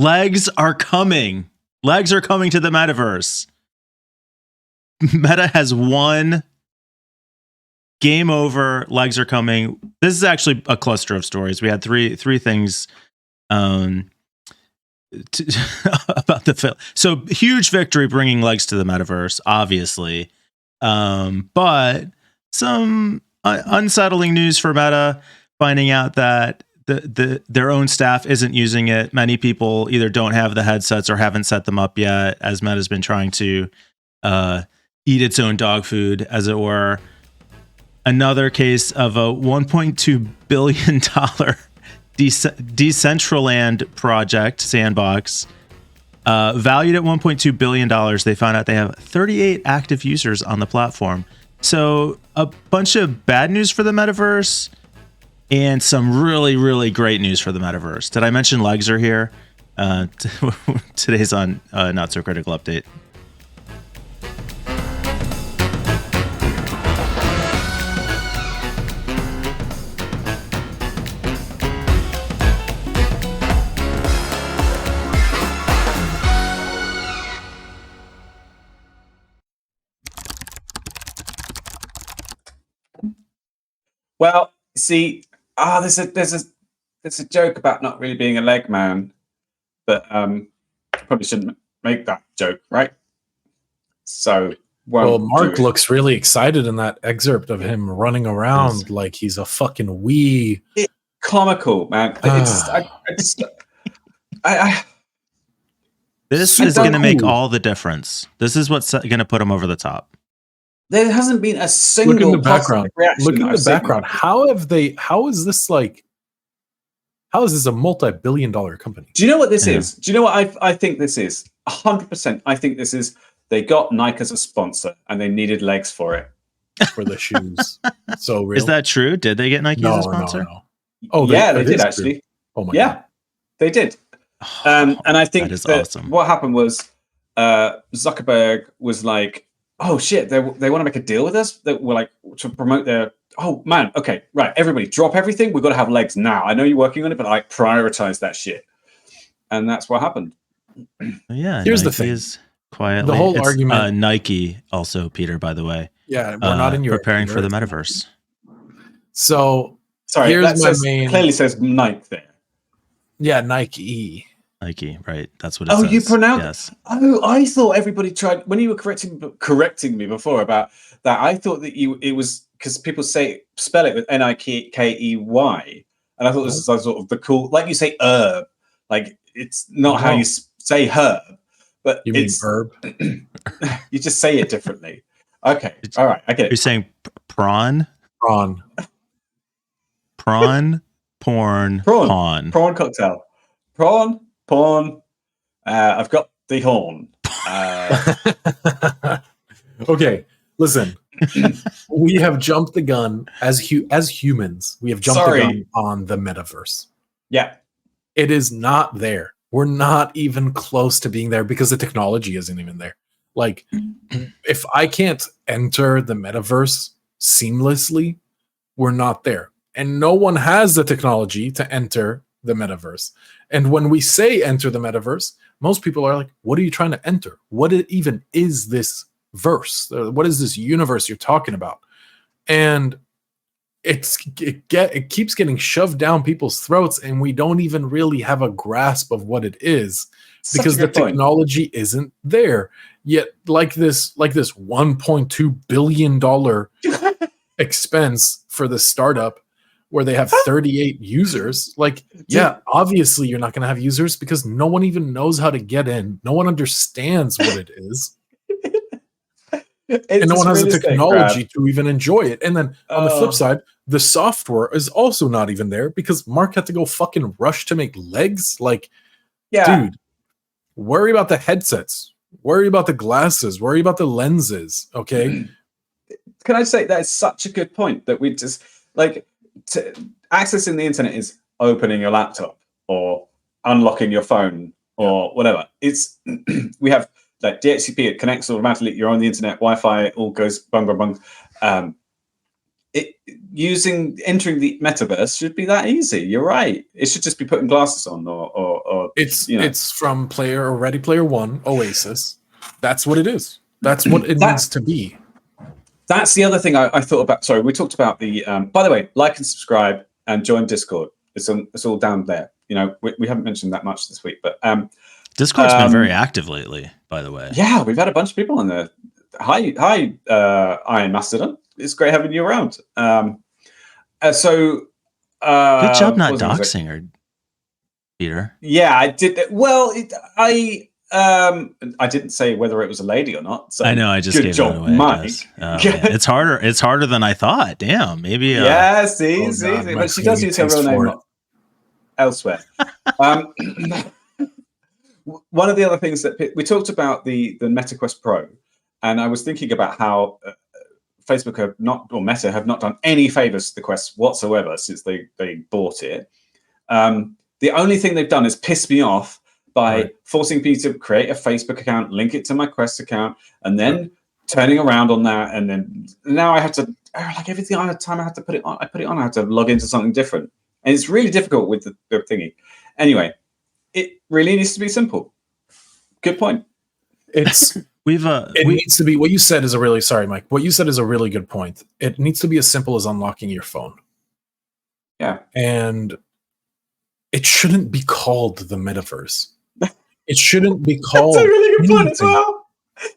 Legs are coming. Legs are coming to the metaverse. Meta has won. Game over. Legs are coming. This is actually a cluster of stories. We had three things about the film. So huge victory bringing legs to the metaverse, obviously. But some unsettling news for Meta, finding out that their own staff isn't using it. Many people either don't have the headsets or haven't set them up yet, as Meta's been trying to eat its own dog food, as it were. Another case of a $1.2 billion Decentraland project sandbox, valued at $1.2 billion. They found out they have 38 active users on the platform. So a bunch of bad news for the metaverse and some really, really great news for the metaverse. Did I mention legs are here? Today's on Not So Critical Update. Well, see, there's a joke about not really being a leg man, but probably shouldn't make that joke, right? So, Mark looks really excited in that excerpt of him running around like he's a fucking wee. It's comical, man. This is going to make all the difference. This is what's going to put him over the top. There hasn't been a single look in the background. Reaction. Look in the background. How is this a multi-billion-dollar company? Do you know what this is? Do you know what I think this is? 100%. I think this is they got Nike as a sponsor and they needed legs for it. For the shoes. So real. Is that true? Did they get Nike as a sponsor? No. Oh, yeah, they did actually. True. Oh my God. They did. And I think that awesome. What happened was Zuckerberg was like, oh shit, they want to make a deal with us that we're like to promote their, oh man, okay, right, everybody drop everything, we've got to have legs now. I know you're working on it, but like prioritize that shit. And that's what happened. Yeah, here's Nike the thing. Is quietly, the whole argument. Nike also, Peter, by the way. Yeah, we're not in Europe. Preparing for the metaverse. So sorry, here's my main. Clearly says Nike there. Yeah, Nike, right? That's what it says. Oh, you pronounced. Yes. Oh, I thought everybody tried when you were correcting me before about that. I thought that it was because people spell it with Nikey, and I thought this was sort of the cool, like you say herb, like it's not how you say herb, but you mean herb. You just say it differently. Okay, all right, I get it. You're saying prawn, pawn, cocktail, pawn. I've got the horn. Okay, listen. We have jumped the gun as humans. We have jumped the gun on the metaverse. Yeah, it is not there. We're not even close to being there because the technology isn't even there. Like, if I can't enter the metaverse seamlessly, we're not there. And no one has the technology to enter the metaverse. And when we say enter the metaverse, most people are like, what are you trying to enter? What even is this verse? What is this universe you're talking about? And it keeps getting shoved down people's throats, and we don't even really have a grasp of what it is because the technology isn't there yet. Like this $1.2 billion expense for the startup where they have 38 users. Like, yeah, obviously you're not going to have users because no one even knows how to get in. No one understands what it is. And no one has the technology to even enjoy it. And then on the flip side, the software is also not even there because Mark had to go fucking rush to make legs. Like, dude, worry about the headsets. Worry about the glasses. Worry about the lenses. Okay. Can I say that is such a good point that we just like accessing the internet is opening your laptop or unlocking your phone or whatever. It's we have like DHCP, it connects automatically. You're on the internet, Wi-Fi, it all goes bung bung bung. Entering the metaverse should be that easy. You're right. It should just be putting glasses on or It's from Player or Ready Player One, Oasis. That's what it is. That's what it needs to be. That's the other thing I thought about. Sorry, we talked about the. By the way, like and subscribe and join Discord. It's all down there. We haven't mentioned that much this week, but Discord's been very active lately. By the way, yeah, we've had a bunch of people on there. Hi, Iron Mastodon. It's great having you around. good job not doxing her, Peter. Yeah, I did. Well, I didn't say whether it was a lady or not. So I know. I just good gave job, it away. Mike. It's harder. It's harder than I thought. Damn. Maybe. Yeah. See, but she does use her real name elsewhere. One of the other things that we talked about the MetaQuest Pro, and I was thinking about how Facebook Meta have not done any favors to the Quest whatsoever since they bought it. The only thing they've done is piss me off by forcing me to create a Facebook account, link it to my Quest account, and then turning around on that. And then now I have to, like every time I have to put it on, I have to log into something different. And it's really difficult with the thingy. Anyway, it really needs to be simple. Good point. It needs to be, what you said is Mike. What you said is a really good point. It needs to be as simple as unlocking your phone. Yeah. And it shouldn't be called the metaverse. It shouldn't be called. That's a really good point as well.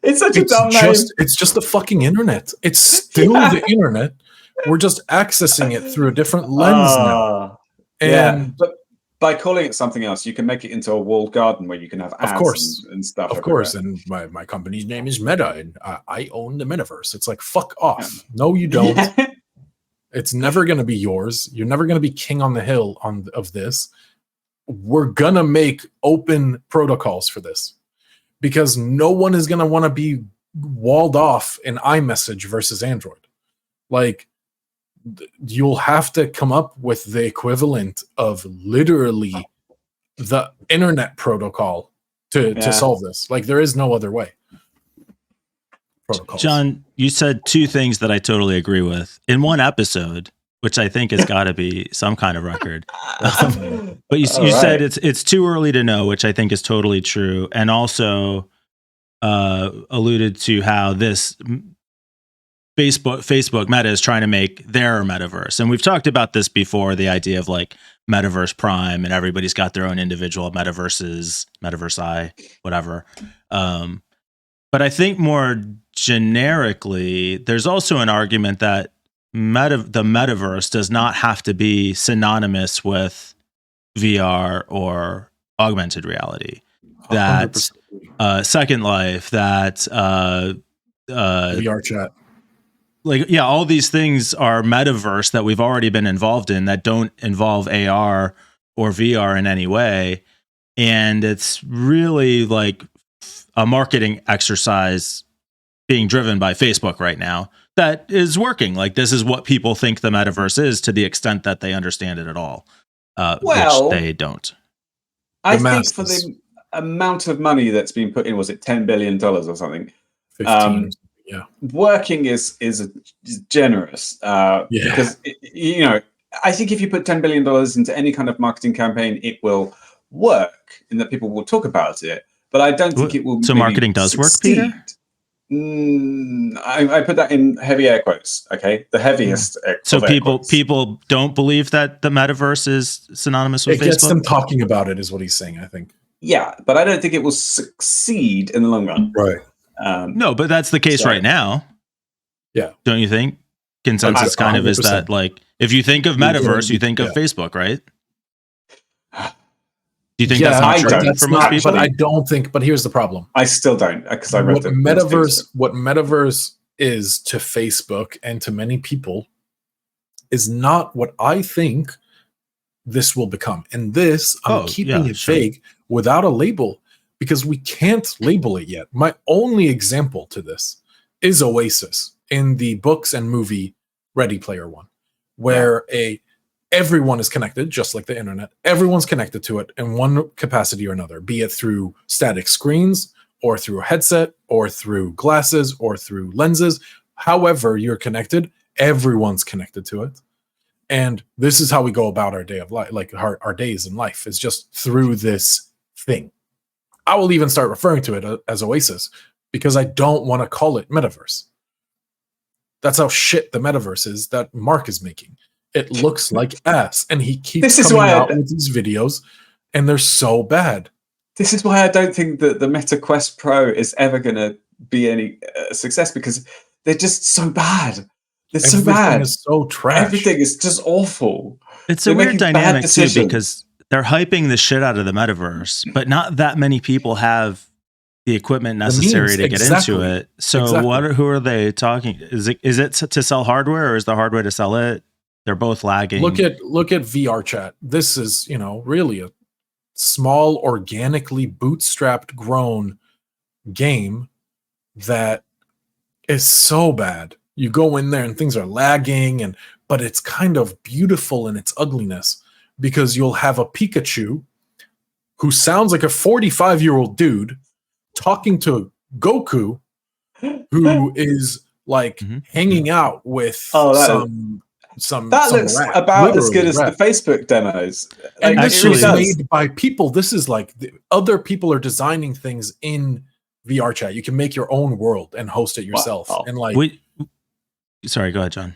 It's such a dumb name. It's just the fucking internet. It's still the internet. We're just accessing it through a different lens now. And but by calling it something else, you can make it into a walled garden where you can have ads and stuff. Of course. And my company's name is Meta, and I own the metaverse. It's like, fuck off. Yeah. No, you don't. It's never going to be yours. You're never going to be king on the hill of this. We're going to make open protocols for this because no one is going to want to be walled off in iMessage versus Android. Like, you'll have to come up with the equivalent of literally the internet protocol to solve this. Like, there is no other way. Protocols. John, you said two things that I totally agree with in one episode, which I think has got to be some kind of record. But you said it's too early to know, which I think is totally true, and also alluded to how this Facebook Meta is trying to make their metaverse. And we've talked about this before, the idea of like Metaverse Prime and everybody's got their own individual metaverses, Metaverse I, whatever. But I think more generically, there's also an argument that the metaverse does not have to be synonymous with VR or augmented reality. That Second Life, that VR chat. All these things are metaverse that we've already been involved in that don't involve AR or VR in any way. And it's really like a marketing exercise being driven by Facebook right now that is working. Like, this is what people think the metaverse is to the extent that they understand it at all, which they don't. I think for the amount of money that's been put in, was it $10 billion or something? 15. Yeah, working is generous because I think if you put $10 billion into any kind of marketing campaign, it will work and that people will talk about it. But I don't think it will. So marketing does succeed. Work, Peter. I put that in heavy air quotes. Okay, the heaviest. So people don't believe that the metaverse is synonymous with Facebook. It gets them talking about it, is what he's saying. I think. Yeah, but I don't think it will succeed in the long run. Right. No, but that's the case right now. Yeah. Don't you think? Consensus kind of is that, like, if you think of metaverse, you think of Facebook, right? Do you think that's not true for most people? But I don't think. But here's the problem. I still don't, because I read what metaverse is to Facebook and to many people is not what I think this will become. And this, I'm keeping it vague without a label because we can't label it yet. My only example to this is Oasis in the books and movie Ready Player One, where everyone is connected, just like the internet. Everyone's connected to it in one capacity or another, be it through static screens or through a headset or through glasses or through lenses. However you're connected, everyone's connected to it. And this is how we go about our day of life, like our days in life, is just through this thing. I will even start referring to it as Oasis because I don't want to call it Metaverse. That's how shit the Metaverse is that Mark is making. It looks like ass, and he keeps coming out with these videos, and they're so bad. This is why I don't think that the Meta Quest Pro is ever going to be any success, because they're just so bad. They're so bad. Everything is so trash. Everything is just awful. It's a weird dynamic too, because they're hyping the shit out of the Metaverse, but not that many people have the equipment necessary to get into it. So who are they talking? Is it to sell hardware, or is the hardware to sell it? They're both lagging. Look at VR chat. This is, really a small, organically bootstrapped grown game that is so bad. You go in there and things are lagging, but it's kind of beautiful in its ugliness, because you'll have a Pikachu who sounds like a 45-year-old dude talking to Goku, who is like hanging out with some looks rat, about as good as the Facebook demos. And this is made by people. This is like other people are designing things in VR chat. You can make your own world and host it yourself. Wow. And sorry, go ahead, John.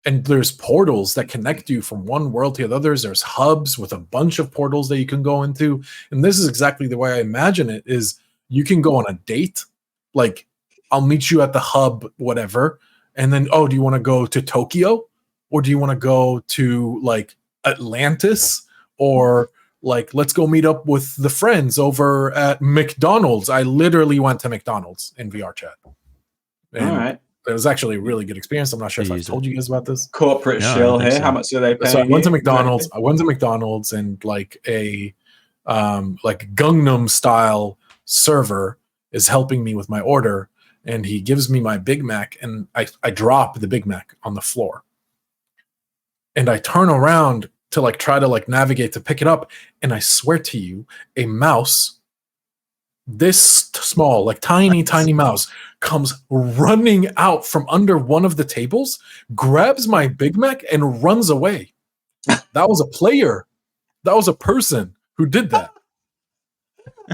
And there's portals that connect you from one world to the others. There's hubs with a bunch of portals that you can go into. And this is exactly the way I imagine it is. You can go on a date, like I'll meet you at the hub, whatever. And then, do you want to go to Tokyo? Or do you want to go to like Atlantis? Or like, let's go meet up with the friends over at McDonald's. I literally went to McDonald's in VR chat. And all right. It was actually a really good experience. I'm not sure if I've told you guys about this. Corporate shill here. So. How much are they paying? So I went to McDonald's. And like a like Gangnam style server is helping me with my order, and he gives me my Big Mac, and I drop the Big Mac on the floor, and I turn around to like try to like navigate to pick it up, and I swear to you, a mouse this small, like tiny mouse comes running out from under one of the tables, grabs my Big Mac, and runs away. That was a player. That was a person who did that.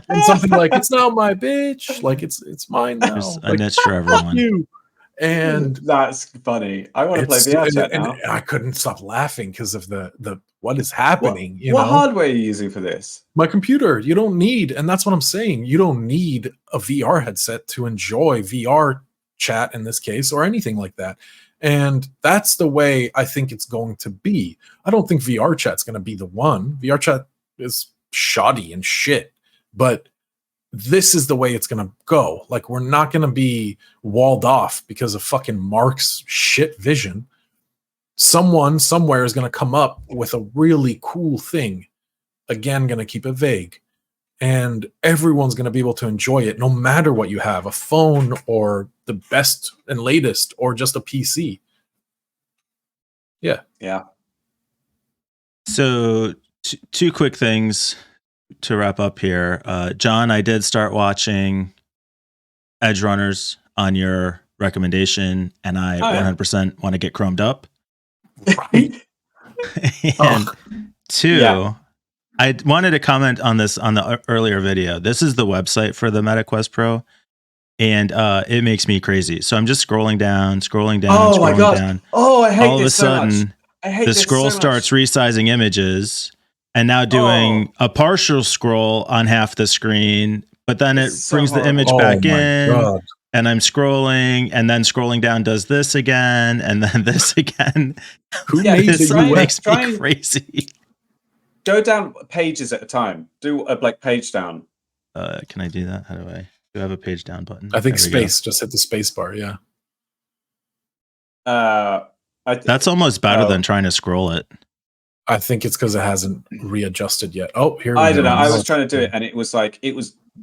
And something like, it's now my bitch, like it's mine now. There's a like, niche for everyone. You. And that's funny. I want to play VR chat now. And I couldn't stop laughing because of the what is happening. What hardware are you using for this? My computer. You don't need, and that's what I'm saying. You don't need a VR headset to enjoy VR chat in this case, or anything like that. And that's the way I think it's going to be. I don't think VR chat's going to be the one. VR chat is shoddy and shit. But this is the way it's going to go. Like, we're not going to be walled off because of fucking Mark's shit vision. Someone somewhere is going to come up with a really cool thing. Again, going to keep it vague. And everyone's going to be able to enjoy it no matter what you have, a phone or the best and latest or just a PC. Yeah. Yeah. So two quick things to wrap up here. John, I did start watching Edge Runners on your recommendation, and I 100% want to get chromed up. Right. And two, I wanted to comment on this on the earlier video. This is the website for the Meta Quest Pro, and it makes me crazy. So I'm just scrolling down. Oh my god! Down. Oh, I hate all this of a sudden, so much. I hate the this scroll so starts resizing images, and now doing a partial scroll on half the screen. But then it brings the image back in. God. And I'm scrolling, and then scrolling down does this again, and then this again. Who makes me crazy? Go down pages at a time. Do a page down. Can I do that? How do I have a page down button? I think space. Just hit the space bar. Yeah. That's almost better than trying to scroll it. I think it's because it hasn't readjusted yet. Oh, here we go. I don't know. I was trying to do it, and it was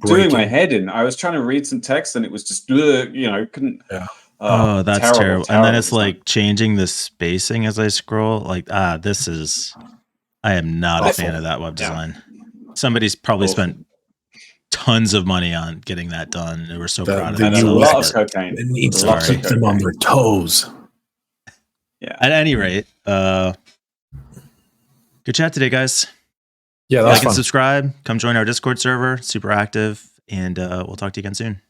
doing my head in. I was trying to read some text, and it was just, couldn't. Yeah. Oh, that's terrible. And then it's like changing the spacing as I scroll. Like, this is. I am not a fan of that web design. Somebody's probably spent tons of money on getting that done. And we're so proud of that. A lot of cocaine. It needs to keep them on their toes. Yeah. At any rate, good chat today, guys. Yeah, that's Like and fun. subscribe. Come join our Discord server. Super active. And we'll talk to you again soon.